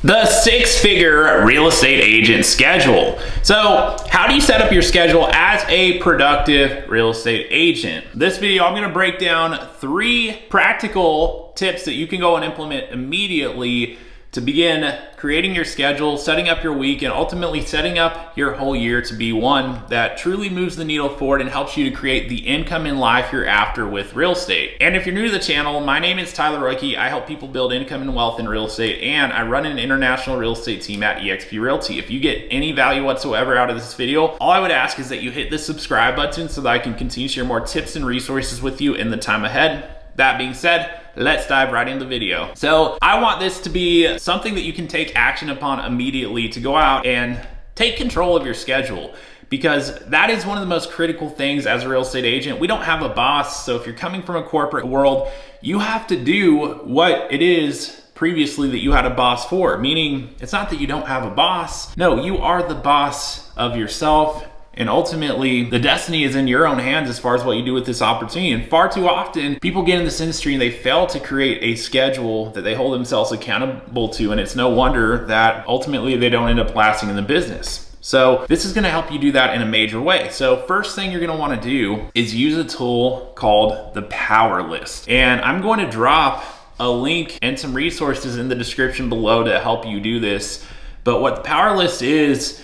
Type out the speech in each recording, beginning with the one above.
The six-figure real estate agent schedule. So how do you set up your schedule as a productive real estate agent? This video, I'm gonna break down 3 practical tips that you can go and implement immediately to begin creating your schedule, setting up your week, and ultimately setting up your whole year to be one that truly moves the needle forward and helps you to create the income in life you're after with real estate. And if you're new to the channel, my name is Tyler Roicki. I help people build income and wealth in real estate, and I run an international real estate team at eXp Realty. If you get any value whatsoever out of this video, all I would ask is that you hit the subscribe button so that I can continue to share more tips and resources with you in the time ahead. That being said, let's dive right into the video. So I want this to be something that you can take action upon immediately to go out and take control of your schedule, because that is one of the most critical things as a real estate agent. We don't have a boss. So if you're coming from a corporate world, you have to do what it is previously that you had a boss for, meaning it's not that you don't have a boss. No, you are the boss of yourself. And ultimately, the destiny is in your own hands as far as what you do with this opportunity. And far too often, people get in this industry and they fail to create a schedule that they hold themselves accountable to. And it's no wonder that ultimately they don't end up lasting in the business. So this is gonna help you do that in a major way. So first thing you're gonna wanna do is use a tool called the Power List. And I'm going to drop a link and some resources in the description below to help you do this. But what the Power List is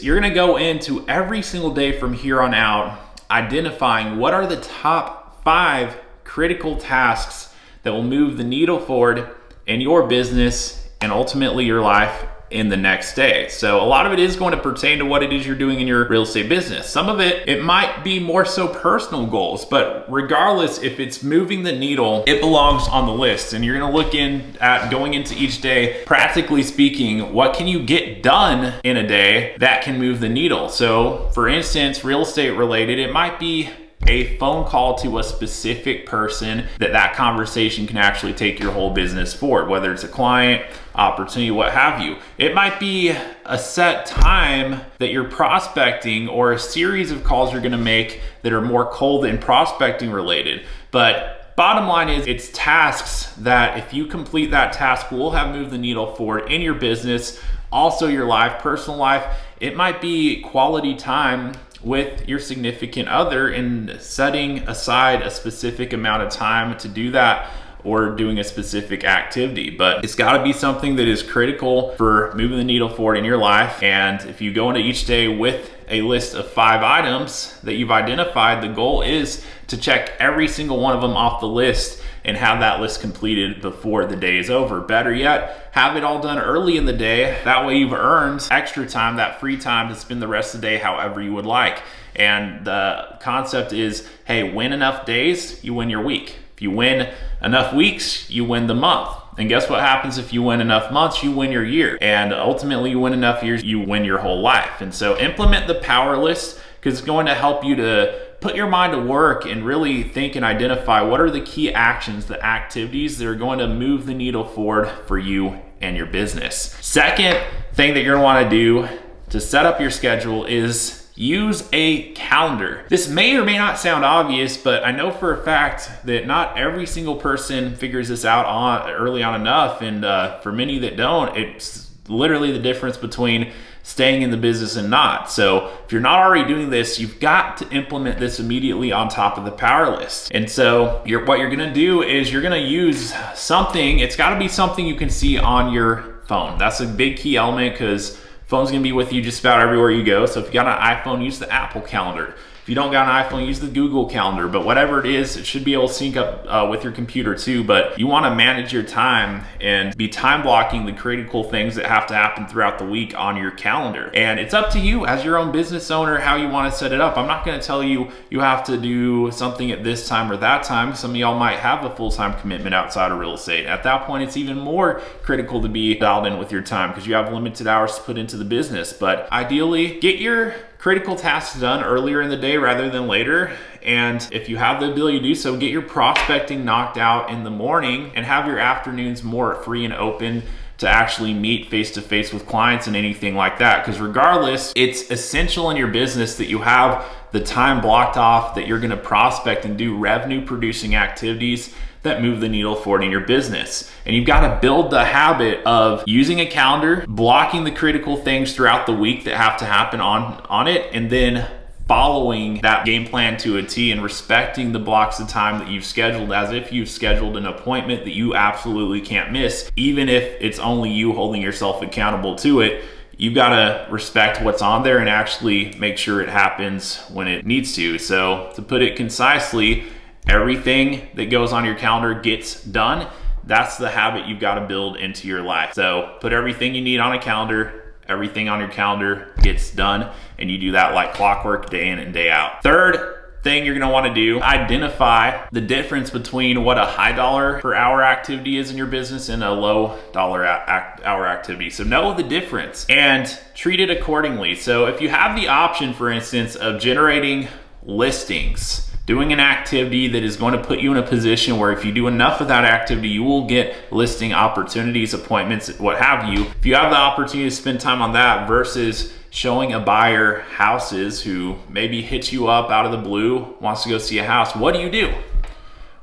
you're gonna go into every single day from here on out, identifying what are the top 5 critical tasks that will move the needle forward in your business and ultimately your life in the next day. So a lot of it is going to pertain to what it is you're doing in your real estate business. Some of it might be more so personal goals, but regardless, if it's moving the needle, it belongs on the list. And you're gonna look in at going into each day, practically speaking, what can you get done in a day that can move the needle? So for instance, real estate related, it might be a phone call to a specific person that conversation can actually take your whole business forward, whether it's a client, opportunity, what have you. It might be a set time that you're prospecting or a series of calls you're gonna make that are more cold and prospecting related. But bottom line is, it's tasks that if you complete that task will have moved the needle forward in your business, also your life, personal life. It might be quality time with your significant other and setting aside a specific amount of time to do that, or doing a specific activity. But it's gotta be something that is critical for moving the needle forward in your life. And if you go into each day with a list of 5 items that you've identified, the goal is to check every single one of them off the list and have that list completed before the day is over. Better yet, have it all done early in the day. That way you've earned extra time, that free time to spend the rest of the day however you would like. And the concept is, hey, win enough days, you win your week. If you win enough weeks, you win the month. And guess what happens if you win enough months? You win your year. And ultimately you win enough years, you win your whole life. And so implement the Power List, because it's going to help you to put your mind to work and really think and identify what are the key actions, the activities that are going to move the needle forward for you and your business. Second thing that you're gonna wanna do to set up your schedule is use a calendar. This may or may not sound obvious, but I know for a fact that not every single person figures this out early on enough. And for many that don't, it's literally the difference between staying in the business and not. So if you're not already doing this, you've got to implement this immediately on top of the Power List. And so what you're gonna do is you're gonna use something. It's gotta be something you can see on your phone. That's a big key element, because phone's gonna be with you just about everywhere you go. So if you got an iPhone, use the Apple Calendar. If you don't got an iPhone, use the Google Calendar. But whatever it is, it should be able to sync up with your computer too. But you wanna manage your time and be time blocking the critical things that have to happen throughout the week on your calendar. And it's up to you as your own business owner how you wanna set it up. I'm not gonna tell you you have to do something at this time or that time. Some of y'all might have a full-time commitment outside of real estate. At that point, it's even more critical to be dialed in with your time, because you have limited hours to put into the business. But ideally, get your critical tasks done earlier in the day rather than later. And if you have the ability to do so, get your prospecting knocked out in the morning and have your afternoons more free and open to actually meet face-to-face with clients and anything like that. Because regardless, it's essential in your business that you have the time blocked off, that you're gonna prospect and do revenue producing activities that move the needle forward in your business. And you've got to build the habit of using a calendar, blocking the critical things throughout the week that have to happen on it, and then following that game plan to a T and respecting the blocks of time that you've scheduled as if you've scheduled an appointment that you absolutely can't miss, even if it's only you holding yourself accountable to it. You've got to respect what's on there and actually make sure it happens when it needs to. So to put it concisely, everything that goes on your calendar gets done. That's the habit you've got to build into your life. So put everything you need on a calendar, everything on your calendar gets done, and you do that like clockwork day in and day out. Third thing you're gonna wanna do, identify the difference between what a high dollar per hour activity is in your business and a low dollar hour activity. So know the difference and treat it accordingly. So if you have the option, for instance, of generating listings, doing an activity that is going to put you in a position where if you do enough of that activity, you will get listing opportunities, appointments, what have you. If you have the opportunity to spend time on that versus showing a buyer houses who maybe hits you up out of the blue, wants to go see a house, what do?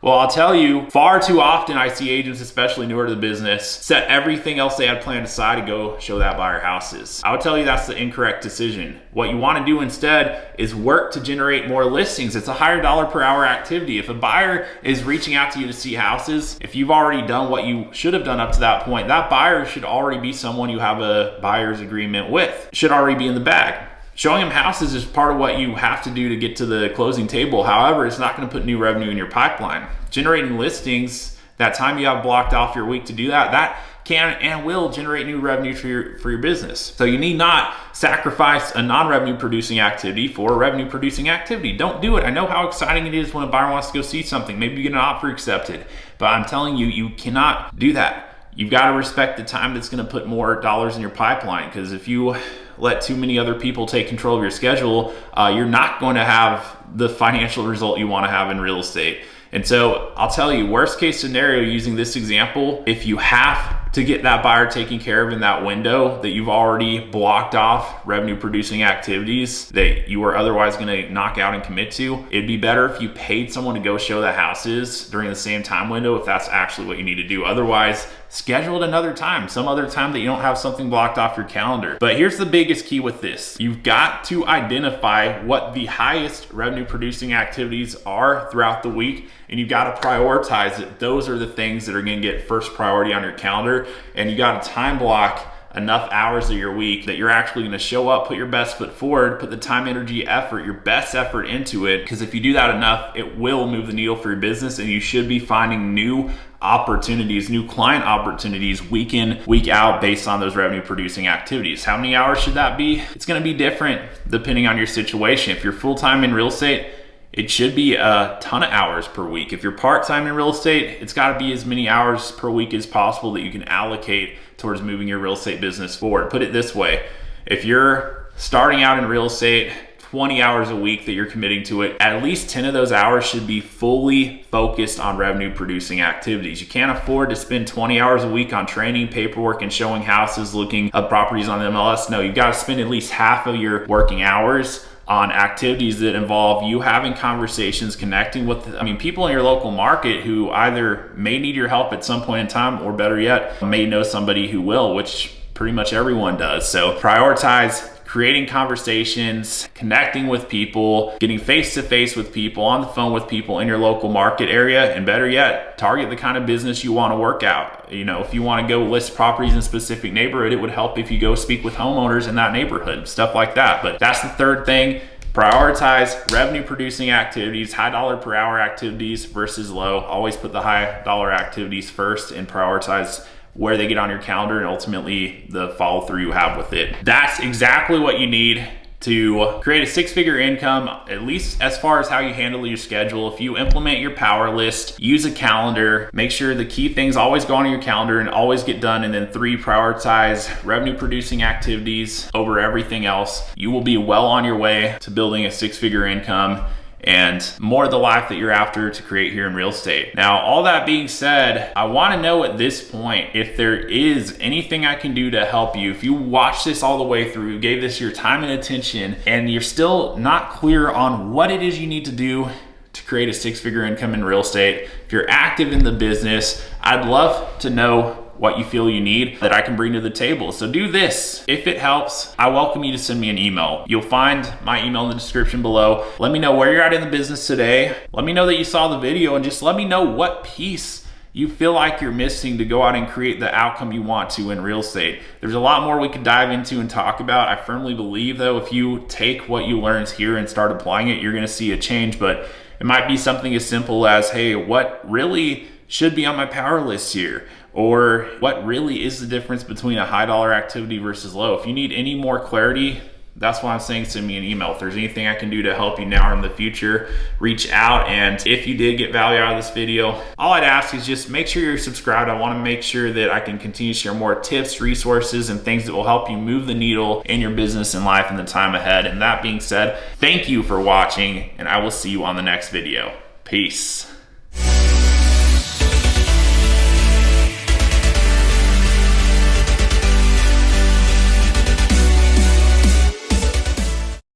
Well, I'll tell you, far too often I see agents, especially newer to the business, set everything else they had planned aside to go show that buyer houses. I would tell you that's the incorrect decision. What you want to do instead is work to generate more listings. It's a higher dollar per hour activity. If a buyer is reaching out to you to see houses, if you've already done what you should have done up to that point, that buyer should already be someone you have a buyer's agreement with. It should already be in the bag. Showing them houses is part of what you have to do to get to the closing table. However, it's not going to put new revenue in your pipeline. Generating listings, that time you have blocked off your week to do that, that can and will generate new revenue for your business. So you need not sacrifice a non-revenue producing activity for a revenue producing activity. Don't do it. I know how exciting it is when a buyer wants to go see something. Maybe you get an offer accepted, but I'm telling you, you cannot do that. You've got to respect the time that's going to put more dollars in your pipeline, because if you let too many other people take control of your schedule, you're not going to have the financial result you want to have in real estate. And so I'll tell you, worst case scenario, using this example, if you have to get that buyer taken care of in that window that you've already blocked off revenue producing activities that you were otherwise going to knock out and commit to, it'd be better if you paid someone to go show the houses during the same time window if that's actually what you need to do. Otherwise, schedule it another time, some other time that you don't have something blocked off your calendar. But here's the biggest key with this. You've got to identify what the highest revenue producing activities are throughout the week, and you've got to prioritize it. Those are the things that are going to get first priority on your calendar, and you got to time block enough hours of your week that you're actually going to show up, put your best foot forward, put the time, energy, effort, your best effort into it. Because if you do that enough, it will move the needle for your business, and you should be finding new opportunities, new client opportunities week in, week out based on those revenue producing activities. How many hours should that be? It's going to be different depending on your situation. If you're full-time in real estate, it should be a ton of hours per week. If you're part-time in real estate, it's got to be as many hours per week as possible that you can allocate towards moving your real estate business forward. Put it this way, if you're starting out in real estate, 20 hours a week that you're committing to it, at least 10 of those hours should be fully focused on revenue producing activities. You can't afford to spend 20 hours a week on training, paperwork, and showing houses, looking up properties on MLS. No, you've got to spend at least half of your working hours on activities that involve you having conversations, connecting with, people in your local market who either may need your help at some point in time, or better yet, may know somebody who will, which pretty much everyone does. So prioritize creating conversations, connecting with people, getting face-to-face with people, on the phone with people in your local market area, and better yet, target the kind of business you want to work out. If you want to go list properties in a specific neighborhood, it would help if you go speak with homeowners in that neighborhood, stuff like that. But that's the third thing. Prioritize revenue producing activities, high dollar per hour activities versus low. Always put the high dollar activities first and prioritize where they get on your calendar and ultimately the follow through you have with it. That's exactly what you need to create a six-figure income, at least as far as how you handle your schedule. If you implement your power list, use a calendar, make sure the key things always go on your calendar and always get done. And then 3, prioritize revenue producing activities over everything else. You will be well on your way to building a six-figure income and more of the life that you're after to create here in real estate. Now, all that being said, I want to know at this point if there is anything I can do to help you. If you watch this all the way through, gave this your time and attention, and you're still not clear on what it is you need to do to create a six-figure income in real estate. If you're active in the business, I'd love to know what you feel you need that I can bring to the table. So do this. If it helps, I welcome you to send me an email. You'll find my email in the description below. Let me know where you're at in the business today. Let me know that you saw the video, and just let me know what piece you feel like you're missing to go out and create the outcome you want to in real estate. There's a lot more we could dive into and talk about. I firmly believe though, if you take what you learned here and start applying it, you're gonna see a change. But it might be something as simple as, hey, what really should be on my power list here? Or what really is the difference between a high dollar activity versus low? If you need any more clarity, that's why I'm saying send me an email. If there's anything I can do to help you now or in the future, reach out. And if you did get value out of this video, all I'd ask is just make sure you're subscribed. I want to make sure that I can continue to share more tips, resources, and things that will help you move the needle in your business and life in the time ahead. And that being said, thank you for watching, and I will see you on the next video. Peace.